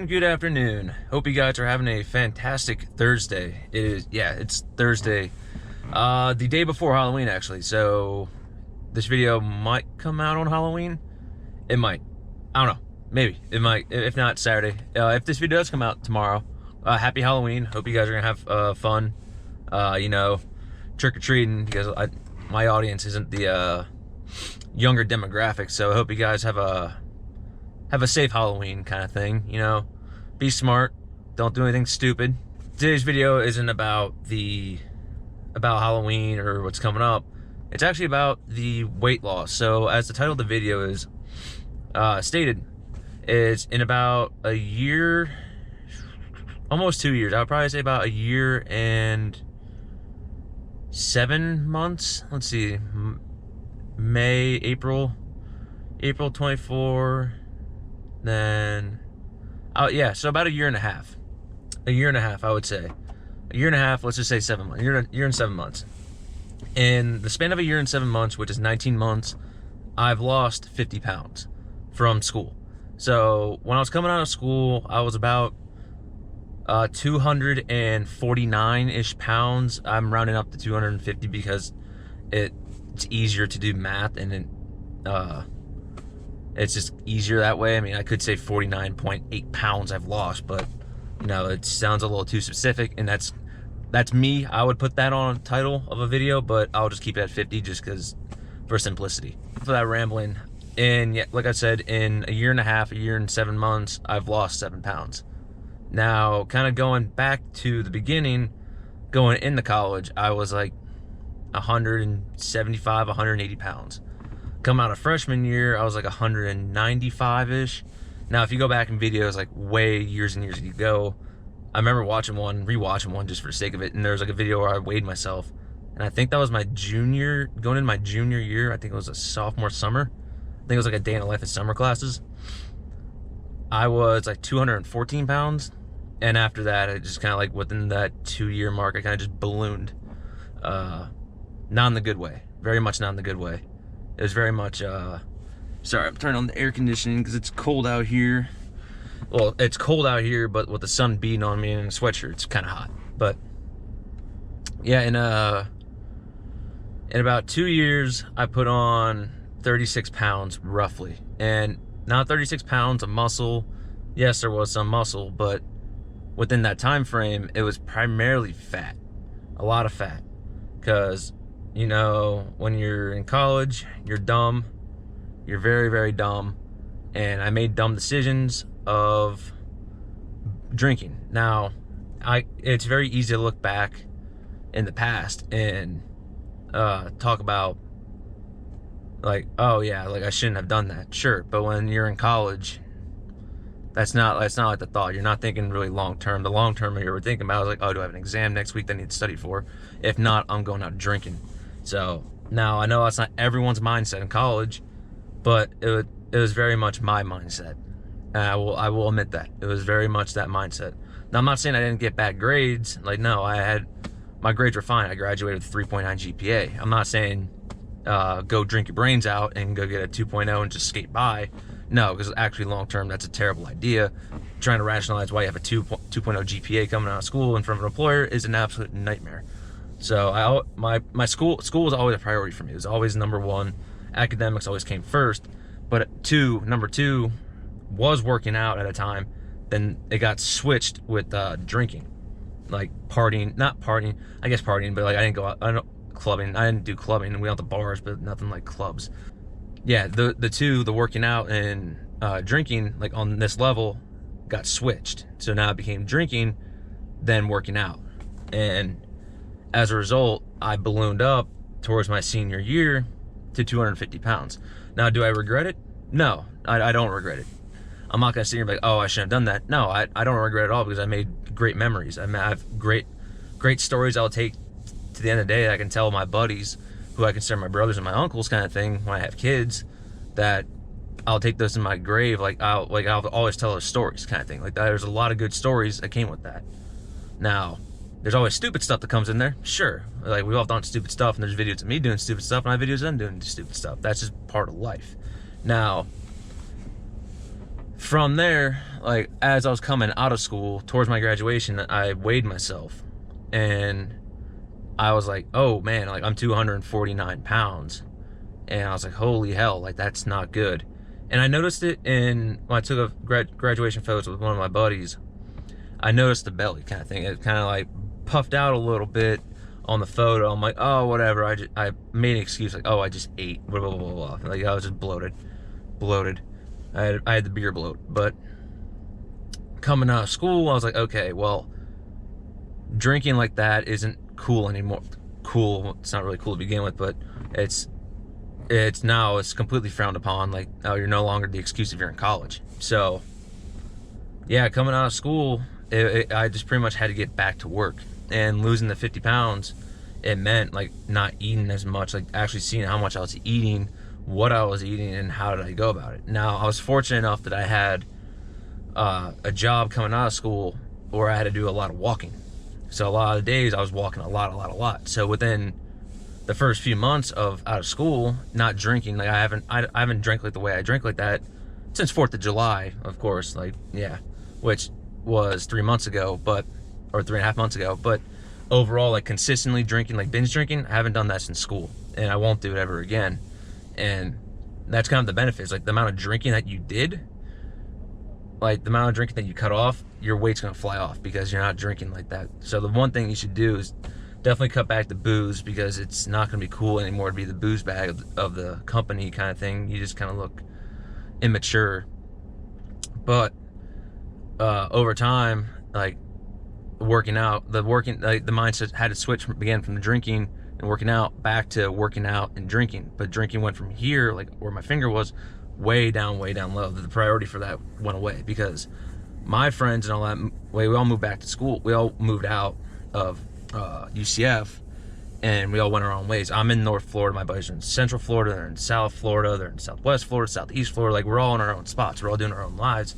Good afternoon. Hope you guys are having a fantastic Thursday. It's Thursday, the day before Halloween, actually. So this video might come out on Halloween. It might. I don't know. Maybe it might. If not, Saturday. If this video does come out tomorrow, happy Halloween. Hope you guys are gonna have fun. Trick or treating, because my audience isn't the younger demographic. So I hope you guys have a safe Halloween kind of thing, be smart, don't do anything stupid. Today's video isn't about Halloween or what's coming up. It's actually about the weight loss. So as the title of the video is stated, is in about a year, almost 2 years. I would probably say about a year and 7 months. Let's see, April 24, then so about a year and a half, I would say. A year and a half, let's just say 7 months. Year and 7 months. In the span of a year and 7 months, which is 19 months, I've lost 50 pounds from school. So when I was coming out of school, I was about 249-ish pounds. I'm rounding up to 250 because it's easier to do math, and it's just easier that way. I mean, I could say 49.8 pounds I've lost, but it sounds a little too specific, and that's me. I would put that on a title of a video, but I'll just keep it at 50 just because, for simplicity. For that rambling, and yeah, like I said, in a year and a half, a year and 7 months, I've lost 7 pounds. Now, kind of going back to the beginning, going into college, I was like 175, 180 pounds. Come out of freshman year, I was like 195-ish. Now, if you go back in videos, like way years and years ago, I remember rewatching one just for the sake of it, and there was like a video where I weighed myself, and I think that was going into my junior year. I think it was a sophomore summer. I think it was like a day in the life of summer classes. I was like 214 pounds, and after that, it just kind of like within that 2-year mark, I kind of just ballooned. Not in the good way. Very much not in the good way. It was very much, sorry, I'm turning on the air conditioning because it's cold out here. Well, it's cold out here, but with the sun beating on me and in a sweatshirt, it's kind of hot. But yeah, in about 2 years, I put on 36 pounds roughly. And not 36 pounds of muscle. Yes, there was some muscle, but within that time frame, it was primarily fat. A lot of fat. Because when you're in college, you're dumb. You're very, very dumb. And I made dumb decisions of drinking. Now, it's very easy to look back in the past and talk about like, oh yeah, like I shouldn't have done that. Sure, but when you're in college, that's not like the thought. You're not thinking really long term. The long term you were thinking about was like, oh, do I have an exam next week that I need to study for? If not, I'm going out drinking. So now I know that's not everyone's mindset in college, but it was very much my mindset. And I will admit that it was very much that mindset. Now I'm not saying I didn't get bad grades. Like, no, my grades were fine. I graduated with 3.9 GPA. I'm not saying go drink your brains out and go get a 2.0 and just skate by. No, because actually long term, that's a terrible idea. Trying to rationalize why you have a 2.0 GPA coming out of school in front of an employer is an absolute nightmare. So my school was always a priority for me. It was always number one. Academics always came first. But number two was working out at a time. Then it got switched with drinking, like partying. Not partying, I guess partying, but like I didn't go out. Clubbing. I didn't do clubbing. We went out to bars, but nothing like clubs. Yeah, the working out and drinking, like on this level, got switched. So now it became drinking, then working out. And as a result, I ballooned up towards my senior year to 250 pounds. Now, do I regret it? No, I don't regret it. I'm not going to sit here and be like, oh, I shouldn't have done that. No, I don't regret it at all, because I made great memories. I have great stories I'll take to the end of the day. I can tell my buddies, who I consider my brothers and my uncles kind of thing, when I have kids, that I'll take those in my grave. I'll always tell those stories kind of thing. Like, there's a lot of good stories that came with that. Now, there's always stupid stuff that comes in there. Sure. Like, we've all done stupid stuff, and there's videos of me doing stupid stuff, and I have videos of them doing stupid stuff. That's just part of life. Now, From there, like as I was coming out of school towards my graduation, I weighed myself, and I was like, oh man, like I'm 249 pounds. And I was like, holy hell, like that's not good. And I noticed it when I took a graduation photos with one of my buddies. I noticed the belly kind of thing. It kind of like puffed out a little bit on the photo. I'm like, oh, whatever. I made an excuse like, oh, I just ate, blah, blah, blah, blah. Like I was just bloated. I had the beer bloat. But coming out of school, I was like, okay, well, drinking like that isn't cool anymore. Cool, it's not really cool to begin with, but it's completely frowned upon. Like, oh, you're no longer the excuse if you're in college. So yeah, coming out of school, I just pretty much had to get back to work. And losing the 50 pounds, it meant like not eating as much, like actually seeing how much I was eating, what I was eating, and how did I go about it. Now, I was fortunate enough that I had a job coming out of school where I had to do a lot of walking. So a lot of the days I was walking a lot. So within the first few months of out of school, not drinking, like I haven't drank like the way I drank like that since 4th of July, of course, like, yeah, which was 3 months ago, or 3.5 months ago. But overall, like consistently drinking, like binge drinking, I haven't done that since school, and I won't do it ever again. And that's kind of the benefits, like the amount of drinking that you did, like the amount of drinking that you cut off, your weight's gonna fly off because you're not drinking like that. So the one thing you should do is definitely cut back the booze, because it's not gonna be cool anymore to be the booze bag of the company kind of thing. You just kind of look immature. But over time, like working out, the mindset had to switch again from the drinking and working out back to working out and drinking. But drinking went from here, like where my finger was, way down low. The priority for that went away because my friends and all that, we all moved back to school. We all moved out of UCF, and we all went our own ways. I'm in North Florida, my buddies are in Central Florida, they're in South Florida, they're in Southwest Florida, Southeast Florida. Like we're all in our own spots, we're all doing our own lives.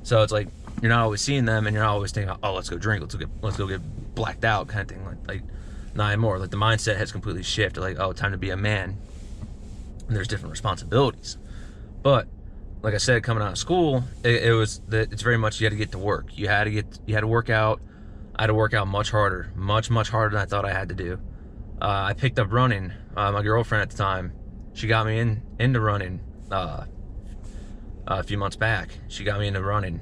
So it's like you're not always seeing them, and you're not always thinking, oh, let's go drink, let's go get blacked out kind of thing. Like not anymore. Like the mindset has completely shifted. Like, oh, time to be a man, and there's different responsibilities. But like I said, coming out of school, it's very much you had to get to work. You had to work out. I had to work out much harder than I thought I had to do. I picked up running. My girlfriend at the time, she got me into running a few months back. She got me into running,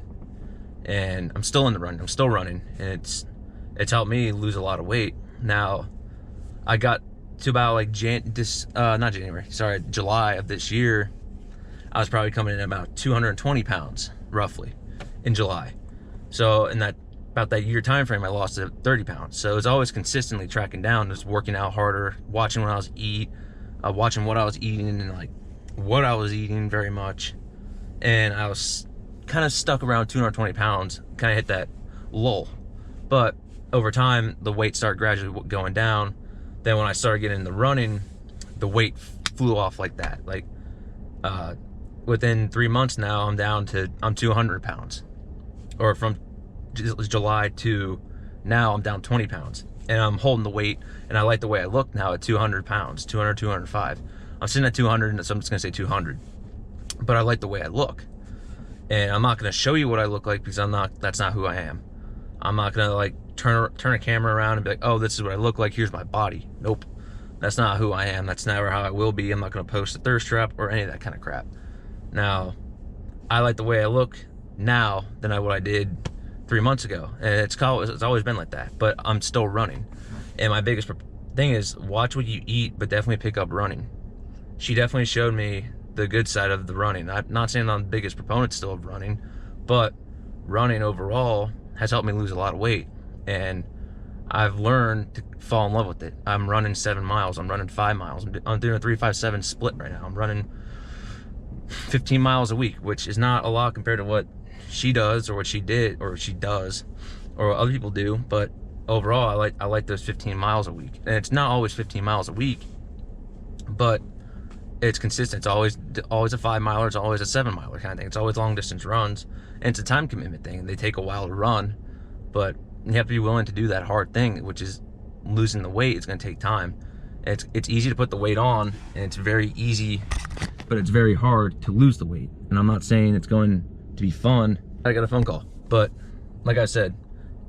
and I'm still into running. I'm still running, and it's helped me lose a lot of weight. Now, I got to about like July of this year. I was probably coming in at about 220 pounds, roughly, in July. So in about that year time frame, I lost 30 pounds. So it's always consistently tracking down, just working out harder, watching what I was watching what I was eating, and like what I was eating very much. And I was kind of stuck around 220 pounds, kind of hit that lull. But over time, the weight started gradually going down. Then when I started getting into running, the weight flew off like that. Like within 3 months now, I'm 200 pounds. Or from July to now, I'm down 20 pounds. And I'm holding the weight, and I like the way I look now at 200 pounds, 200, 205. I'm sitting at 200, so I'm just gonna say 200. But I like the way I look. And I'm not gonna show you what I look like, because that's not who I am. I'm not gonna like turn a camera around and be like, oh, this is what I look like, here's my body. Nope. That's not who I am. That's never how I will be. I'm not gonna post a thirst trap or any of that kind of crap. Now, I like the way I look now than what I did 3 months ago, and it's always been like that. But I'm still running, and my biggest thing is watch what you eat, but definitely pick up running. She definitely showed me the good side of the running. I'm not saying I'm the biggest proponent still of running, but running overall has helped me lose a lot of weight, and I've learned to fall in love with it. I'm running 7 miles. I'm running 5 miles. I'm doing a 3-5-7 split right now. I'm running 15 miles a week, which is not a lot compared to what she does, or what she did, or she does, or what other people do. But overall, I like those 15 miles a week. And it's not always 15 miles a week, but it's consistent. It's always a 5 miler, it's always a 7 miler kind of thing. It's always long distance runs, and it's a time commitment thing. They take a while to run, but you have to be willing to do that hard thing, which is losing the weight. It's going to take time. It's easy to put the weight on, and it's very easy, but it's very hard to lose the weight. And I'm not saying it's going to be fun, I got a phone call. But like I said,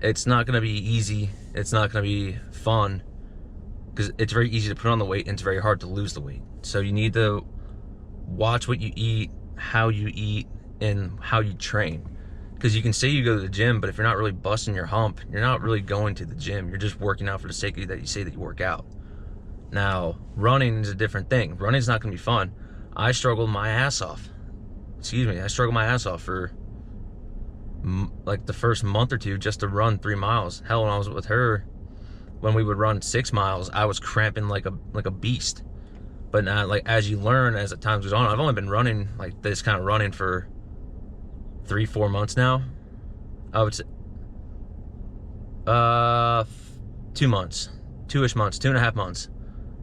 it's not gonna be easy. It's not gonna be fun, because it's very easy to put on the weight and it's very hard to lose the weight. So you need to watch what you eat, how you eat, and how you train. Because you can say you go to the gym, but if you're not really busting your hump, you're not really going to the gym. You're just working out for the sake of that you say that you work out. Now, running is a different thing. Running's not gonna be fun. I struggled my ass off. I struggled my ass off for like the first month or two just to run 3 miles. Hell, when I was with her, when we would run 6 miles, I was cramping like a beast. But now, like, as you learn, as the time goes on, I've only been running like this kind of running for 3-4 months now. I would say 2 months, 2-ish months, 2.5 months.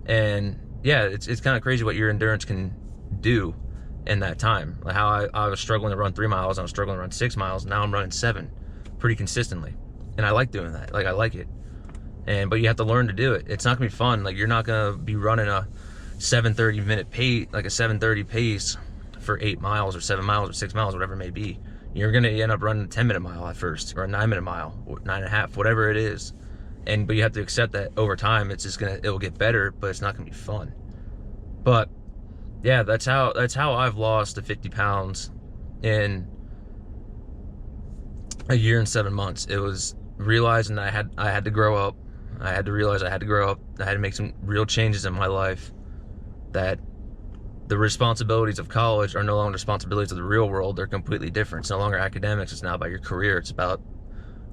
And yeah, it's kind of crazy what your endurance can do in that time. Like how I was struggling to run 3 miles, I was struggling to run 6 miles. Now I'm running 7 pretty consistently, and I like doing that. Like, I like it. But you have to learn to do it. It's not gonna be fun. Like, you're not gonna be running a 7:30 minute pace, like a 7:30 pace for 8 miles or 7 miles or 6 miles, whatever it may be. You're gonna end up running a 10-minute mile at first, or a 9-minute mile, or 9.5, whatever it is. But you have to accept that over time, it'll get better, but it's not gonna be fun. But yeah, that's how I've lost the 50 pounds in a year and 7 months. It was realizing that I had to grow up. I had to realize I had to grow up. I had to make some real changes in my life. That the responsibilities of college are no longer responsibilities of the real world. They're completely different. It's no longer academics. It's now about your career. It's about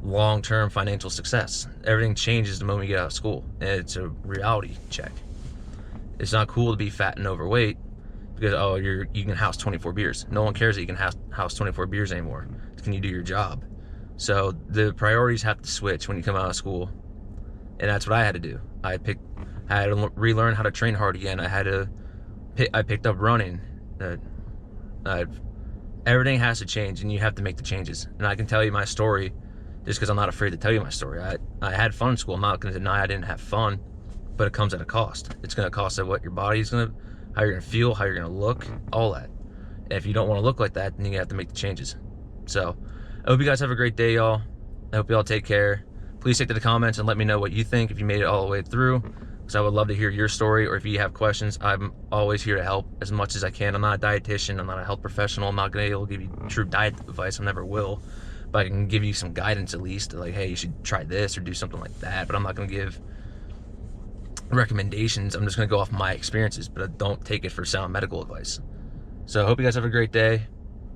long-term financial success. Everything changes the moment you get out of school, and it's a reality check. It's not cool to be fat and overweight because, oh, you can house 24 beers. No one cares that you can house 24 beers anymore. Can you do your job? So the priorities have to switch when you come out of school, and that's what I had to do. I had to relearn how to train hard again. I picked up running. Everything has to change, and you have to make the changes. And I can tell you my story just because I'm not afraid to tell you my story. I had fun in school. I'm not going to deny I didn't have fun, but it comes at a cost. It's going to cost of what your body's going to, how you're going to feel, how you're going to look, all that. And if you don't want to look like that, then you have to make the changes. So I hope you guys have a great day, y'all. I hope y'all take care. Please take to the comments and let me know what you think if you made it all the way through, because I would love to hear your story. Or if you have questions, I'm always here to help as much as I can. I'm not a dietitian. I'm not a health professional. I'm not going to be able to give you true diet advice. I never will. But I can give you some guidance at least. Like, hey, you should try this or do something like that. But I'm not going to give recommendations. I'm just going to go off my experiences. But I don't take it for sound medical advice. So I hope you guys have a great day.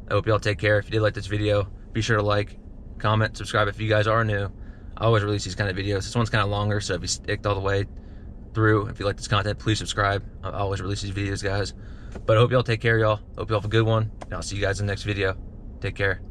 I hope y'all take care. If you did like this video, be sure to like, comment, subscribe if you guys are new. I always release these kind of videos. This one's kind of longer, so if you stick all the way through, if you like this content, please subscribe. I always release these videos, guys. But I hope y'all take care, y'all. Hope y'all have a good one, and I'll see you guys in the next video. Take care.